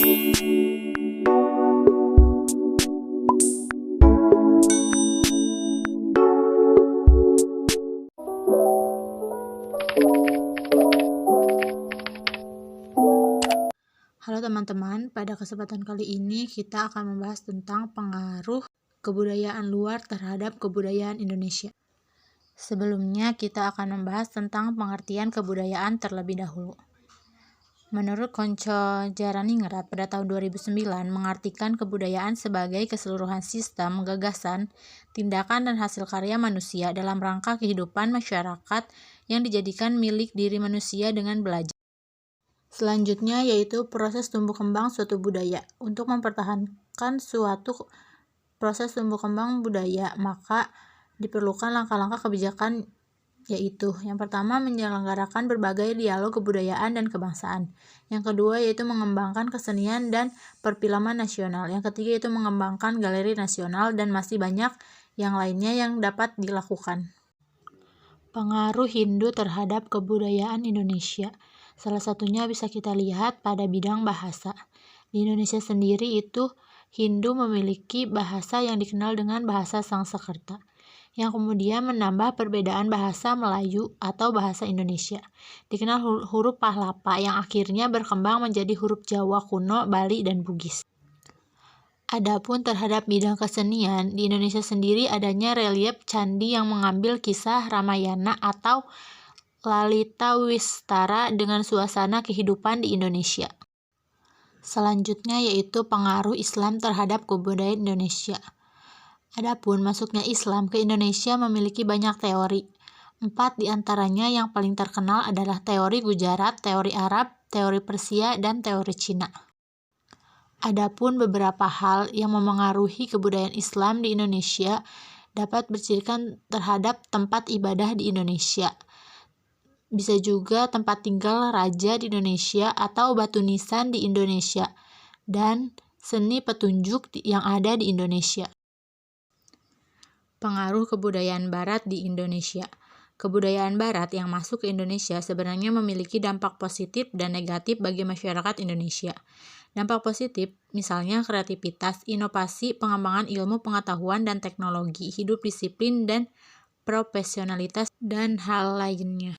Halo teman-teman, pada kesempatan kali ini kita akan membahas tentang pengaruh kebudayaan luar terhadap kebudayaan Indonesia. Sebelumnya kita akan membahas tentang pengertian kebudayaan terlebih dahulu. Menurut Konco Jaraningrat pada tahun 2009 mengartikan kebudayaan sebagai keseluruhan sistem, gagasan, tindakan dan hasil karya manusia dalam rangka kehidupan masyarakat yang dijadikan milik diri manusia dengan belajar. Selanjutnya yaitu proses tumbuh kembang suatu budaya. Untuk mempertahankan suatu proses tumbuh kembang budaya, maka diperlukan langkah-langkah kebijakan, yaitu yang pertama menyelenggarakan berbagai dialog kebudayaan dan kebangsaan. Yang kedua yaitu mengembangkan kesenian dan perfilman nasional. Yang ketiga yaitu mengembangkan galeri nasional, dan masih banyak yang lainnya yang dapat dilakukan. Pengaruh Hindu terhadap kebudayaan Indonesia. Salah satunya bisa kita lihat pada bidang bahasa. Di Indonesia sendiri itu Hindu memiliki bahasa yang dikenal dengan bahasa Sanskerta, yang kemudian menambah perbedaan bahasa Melayu atau bahasa Indonesia. Dikenal huruf Pahlapa yang akhirnya berkembang menjadi huruf Jawa kuno, Bali, dan Bugis. Adapun terhadap bidang kesenian, di Indonesia sendiri adanya relief candi yang mengambil kisah Ramayana atau Lalita Wistara dengan suasana kehidupan di Indonesia. Selanjutnya yaitu pengaruh Islam terhadap kebudayaan Indonesia. Adapun masuknya Islam ke Indonesia memiliki banyak teori. 4 diantaranya yang paling terkenal adalah teori Gujarat, teori Arab, teori Persia, dan teori Cina. Adapun beberapa hal yang memengaruhi kebudayaan Islam di Indonesia dapat bercirikan terhadap tempat ibadah di Indonesia. Bisa juga tempat tinggal raja di Indonesia atau batu nisan di Indonesia, dan seni petunjuk yang ada di Indonesia. Pengaruh kebudayaan Barat di Indonesia. Kebudayaan Barat yang masuk ke Indonesia sebenarnya memiliki dampak positif dan negatif bagi masyarakat Indonesia. Dampak positif, misalnya kreativitas, inovasi, pengembangan ilmu pengetahuan dan teknologi, hidup disiplin dan profesionalitas, dan hal lainnya.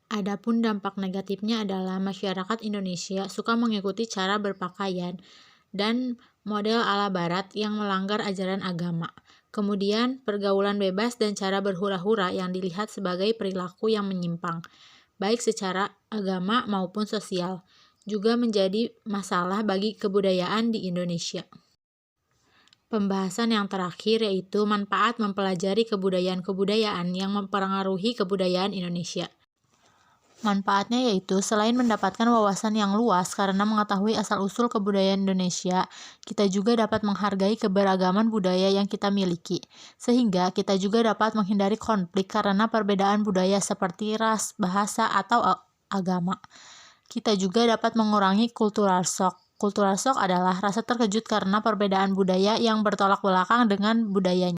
Adapun dampak negatifnya adalah masyarakat Indonesia suka mengikuti cara berpakaian dan model ala Barat yang melanggar ajaran agama. Kemudian, pergaulan bebas dan cara berhura-hura yang dilihat sebagai perilaku yang menyimpang, baik secara agama maupun sosial, juga menjadi masalah bagi kebudayaan di Indonesia. Pembahasan yang terakhir yaitu manfaat mempelajari kebudayaan-kebudayaan yang mempengaruhi kebudayaan Indonesia. Manfaatnya yaitu selain mendapatkan wawasan yang luas karena mengetahui asal-usul kebudayaan Indonesia, kita juga dapat menghargai keberagaman budaya yang kita miliki, sehingga kita juga dapat menghindari konflik karena perbedaan budaya seperti ras, bahasa, atau agama. Kita juga dapat mengurangi cultural shock. Cultural shock adalah rasa terkejut karena perbedaan budaya yang bertolak belakang dengan budayanya.